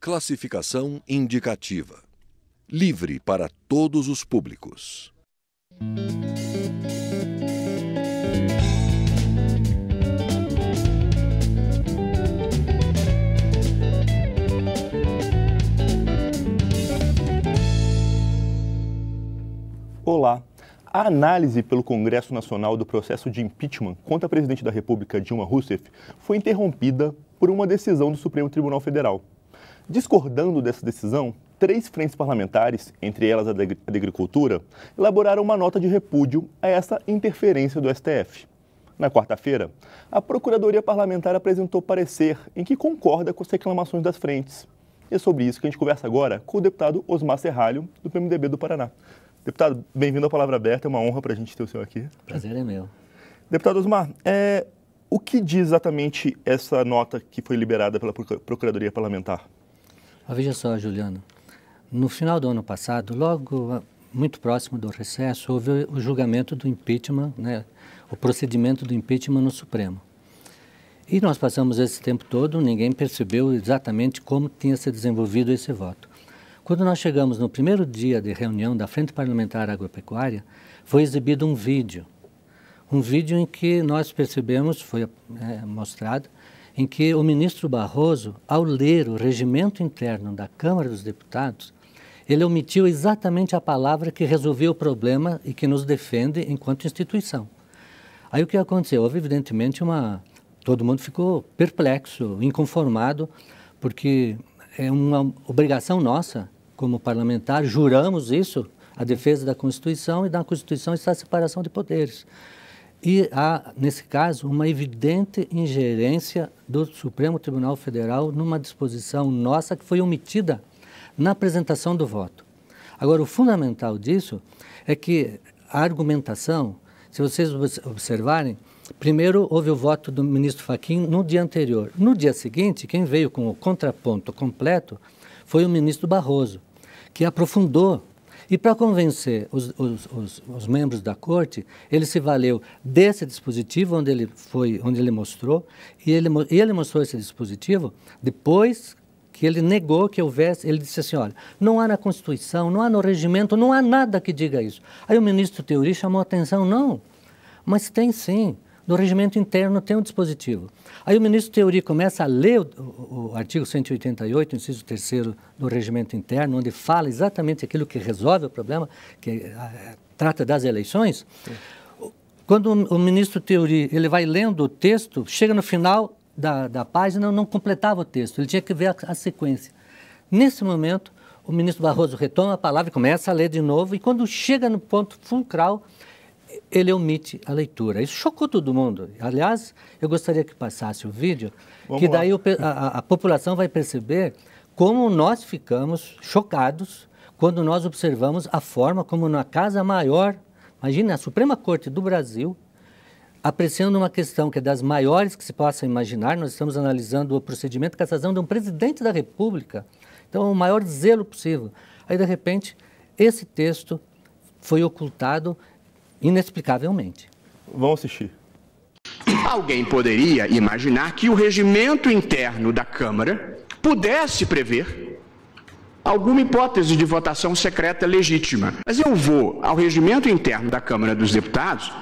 Classificação indicativa. Livre para todos os públicos. Olá. A análise pelo Congresso Nacional do processo de impeachment contra a presidente da República, Dilma Rousseff, foi interrompida por uma decisão do Supremo Tribunal Federal. Discordando dessa decisão, 3 frentes parlamentares, entre elas a da Agricultura, elaboraram uma nota de repúdio a essa interferência do STF. Na quarta-feira, a Procuradoria Parlamentar apresentou parecer em que concorda com as reclamações das frentes. E é sobre isso que a gente conversa agora com o deputado Osmar Serralho, do PMDB do Paraná. Deputado, bem-vindo à Palavra Aberta, é uma honra para a gente ter o senhor aqui. Prazer é meu. Deputado Osmar, o que diz exatamente essa nota que foi liberada pela Procuradoria Parlamentar? Veja só, Juliano, no final do ano passado, logo muito próximo do recesso, houve o julgamento do impeachment, o procedimento do impeachment no Supremo. E nós passamos esse tempo todo, ninguém percebeu exatamente como tinha se desenvolvido esse voto. Quando nós chegamos no primeiro dia de reunião da Frente Parlamentar Agropecuária, foi exibido um vídeo em que nós percebemos, foi mostrado, em que o ministro Barroso, ao ler o regimento interno da Câmara dos Deputados, ele omitiu exatamente a palavra que resolveu o problema e que nos defende enquanto instituição. Aí o que aconteceu? Houve evidentemente todo mundo ficou perplexo, inconformado, porque é uma obrigação nossa, como parlamentar, juramos isso, a defesa da Constituição, e na Constituição está a separação de poderes. E há, nesse caso, uma evidente ingerência do Supremo Tribunal Federal numa disposição nossa que foi omitida na apresentação do voto. Agora, o fundamental disso é que a argumentação, se vocês observarem, primeiro houve o voto do ministro Fachin no dia anterior. No dia seguinte, quem veio com o contraponto completo foi o ministro Barroso, que aprofundou. E para convencer os membros da Corte, ele se valeu desse dispositivo onde ele mostrou, e ele mostrou esse dispositivo depois que ele negou que houvesse, ele disse assim, olha, não há na Constituição, não há no regimento, não há nada que diga isso. Aí o ministro Theory chamou a atenção, não, mas tem sim. No regimento interno tem um dispositivo. Aí o ministro Theory começa a ler o artigo 188, inciso 3º do regimento interno, onde fala exatamente aquilo que resolve o problema, que trata das eleições. Sim. Quando o ministro Theory ele vai lendo o texto, chega no final da página, não completava o texto, ele tinha que ver a sequência. Nesse momento, o ministro Barroso retoma a palavra e começa a ler de novo, e quando chega no ponto fulcral, ele omite a leitura. Isso chocou todo mundo. Aliás, eu gostaria que passasse o vídeo, que daí a população vai perceber como nós ficamos chocados quando nós observamos a forma como na Casa Maior, imagina, a Suprema Corte do Brasil, apreciando uma questão que é das maiores que se possa imaginar, nós estamos analisando o procedimento de cassação de um presidente da República, então o maior zelo possível. Aí, de repente, esse texto foi ocultado inexplicavelmente. Vamos assistir. Alguém poderia imaginar que o regimento interno da Câmara pudesse prever alguma hipótese de votação secreta legítima. Mas eu vou ao regimento interno da Câmara dos Deputados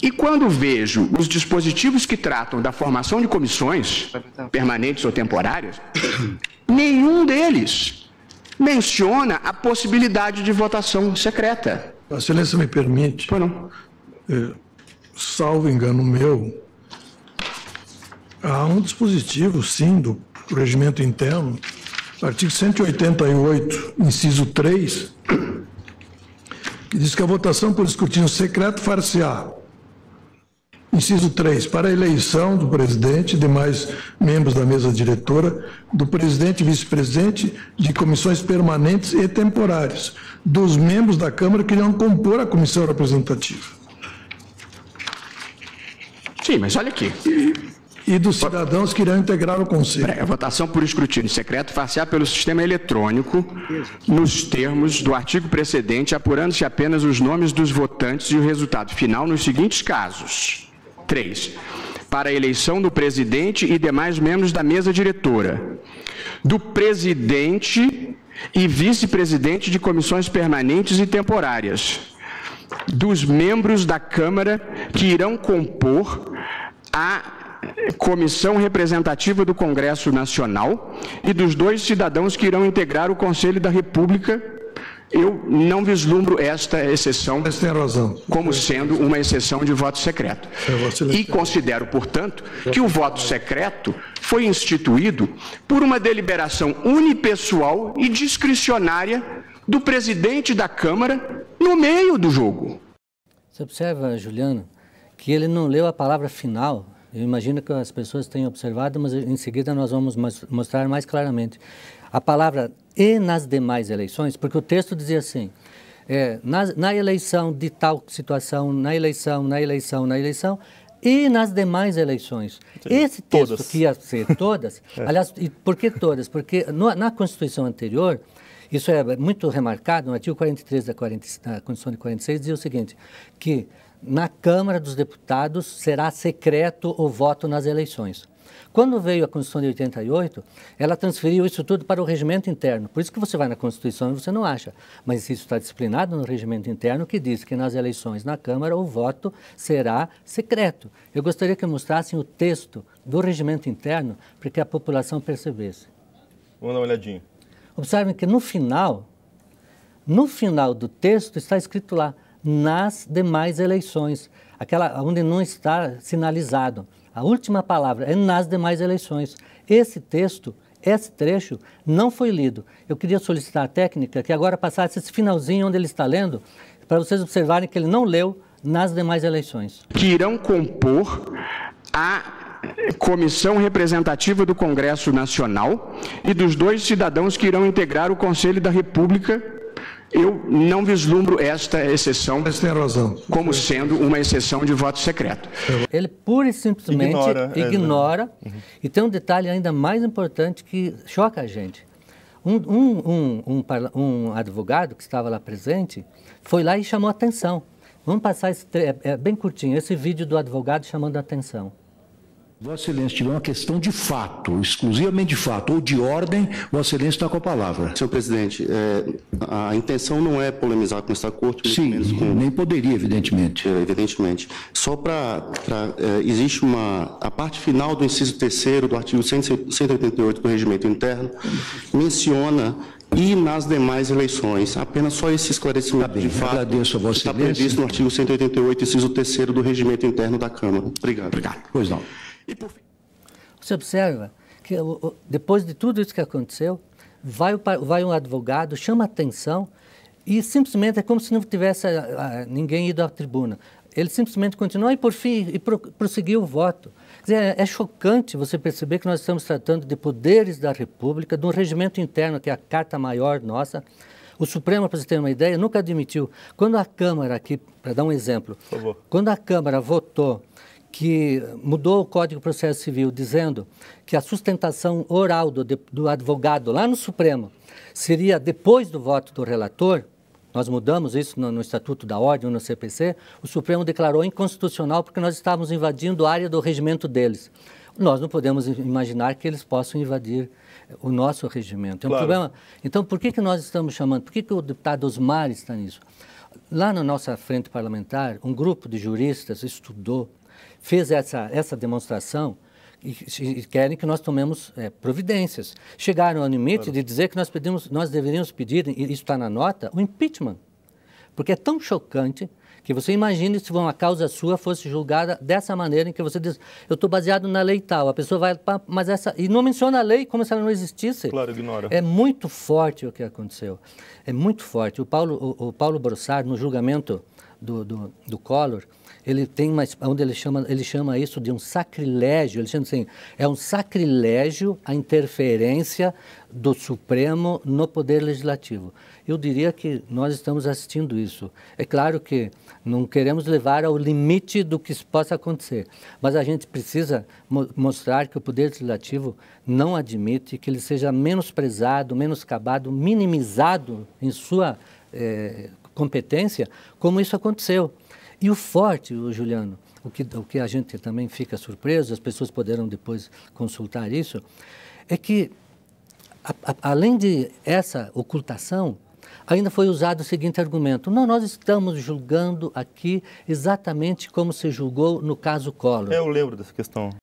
e quando vejo os dispositivos que tratam da formação de comissões, permanentes ou temporárias, nenhum deles menciona a possibilidade de votação secreta. A excelência me permite, salvo engano meu, há um dispositivo, sim, do regimento interno, artigo 188, inciso 3, que diz que a votação por escrutínio secreto far-se-á. Inciso 3, para a eleição do presidente e demais membros da mesa diretora, do presidente e vice-presidente, de comissões permanentes e temporárias, dos membros da Câmara que irão compor a comissão representativa. Sim, mas olha aqui. E dos cidadãos que irão integrar o Conselho. A votação por escrutínio secreto far-se-á pelo sistema eletrônico, nos termos do artigo precedente, apurando-se apenas os nomes dos votantes e o resultado final nos seguintes casos. 3. Para a eleição do presidente e demais membros da mesa diretora. do presidente e vice-presidente de comissões permanentes e temporárias, dos membros da Câmara que irão compor a Comissão Representativa do Congresso Nacional e dos 2 cidadãos que irão integrar o Conselho da República. Eu não vislumbro esta exceção como sendo uma exceção de voto secreto. E considero, portanto, que o voto secreto foi instituído por uma deliberação unipessoal e discricionária do presidente da Câmara no meio do jogo. Você observa, Juliano, que ele não leu a palavra final. Eu imagino que as pessoas tenham observado, mas em seguida nós vamos mostrar mais claramente. A palavra "e nas demais eleições", porque o texto dizia assim, na eleição de tal situação, na eleição, e nas demais eleições. Sim, esse texto todas. Que ia ser todas, aliás, e por que todas? Porque na Constituição anterior, isso é muito remarcado, no artigo 43 da Constituição de 46, dizia o seguinte, que na Câmara dos Deputados será secreto o voto nas eleições. Quando veio a Constituição de 88, ela transferiu isso tudo para o regimento interno. Por isso que você vai na Constituição e você não acha. Mas isso está disciplinado no regimento interno, que diz que nas eleições na Câmara o voto será secreto. Eu gostaria que mostrassem o texto do regimento interno para que a população percebesse. Vamos dar uma olhadinha. Observem que no final do texto está escrito lá, nas demais eleições, aquela onde não está sinalizado. A última palavra é nas demais eleições. Esse texto, esse trecho, não foi lido. Eu queria solicitar à técnica que agora passasse esse finalzinho onde ele está lendo, para vocês observarem que ele não leu nas demais eleições. Que irão compor a Comissão Representativa do Congresso Nacional e dos 2 cidadãos que irão integrar o Conselho da República. Eu não vislumbro esta exceção como sendo uma exceção de voto secreto. Ele pura e simplesmente ignora. E tem um detalhe ainda mais importante que choca a gente. Um advogado que estava lá presente foi lá e chamou a atenção. Vamos passar, é bem curtinho, esse vídeo do advogado chamando a atenção. Vossa Excelência tiver uma questão de fato, exclusivamente de fato, ou de ordem, Vossa Excelência está com a palavra. Senhor presidente, a intenção não é polemizar com essa corte. Sim, nem poderia, evidentemente. Evidentemente. Só existe a parte final do inciso 3º do artigo 188 do regimento interno, menciona e nas demais eleições. Apenas só esse esclarecimento de fato. Agradeço a Vossa Excelência. Está previsto no artigo 188, inciso 3º do regimento interno da Câmara. Obrigado. Pois não. Você observa que depois de tudo isso que aconteceu, vai um advogado, chama a atenção e simplesmente é como se não tivesse ninguém ido à tribuna. Ele simplesmente continuou e, por fim, prosseguiu o voto. Quer dizer, é chocante você perceber que nós estamos tratando de poderes da República, de um regimento interno, que é a Carta Maior nossa. O Supremo, para você ter uma ideia, nunca admitiu. Quando a Câmara, aqui, para dar um exemplo, por favor, quando a Câmara votou que mudou o Código de Processo Civil, dizendo que a sustentação oral do advogado lá no Supremo seria depois do voto do relator, nós mudamos isso no Estatuto da Ordem, no CPC, o Supremo declarou inconstitucional porque nós estávamos invadindo a área do regimento deles. Nós não podemos imaginar que eles possam invadir o nosso regimento. É um problema. Então, por que nós estamos chamando? Por que o deputado Osmar está nisso? Lá na nossa frente parlamentar, um grupo de juristas estudou, fez essa demonstração e querem que nós tomemos providências. Chegaram ao limite de dizer que nós deveríamos pedir, e isso está na nota, o impeachment. Porque é tão chocante que você imagine se uma causa sua fosse julgada dessa maneira, em que você diz, eu estou baseado na lei tal, a pessoa vai, mas e não menciona a lei como se ela não existisse. Claro, ignora. É muito forte o que aconteceu. É muito forte. O Paulo Brossard, no julgamento do Collor, ele tem onde ele chama isso de um sacrilégio, ele chama assim, é um sacrilégio a interferência do Supremo no Poder Legislativo. Eu diria que nós estamos assistindo isso. É claro que não queremos levar ao limite do que possa acontecer, mas a gente precisa mostrar que o Poder Legislativo não admite que ele seja menosprezado, menoscabado, minimizado em sua competência, como isso aconteceu. E o forte, Juliano, o que a gente também fica surpreso, as pessoas poderão depois consultar isso, é que além de essa ocultação, ainda foi usado o seguinte argumento: não, nós estamos julgando aqui exatamente como se julgou no caso Collor. Eu lembro dessa questão.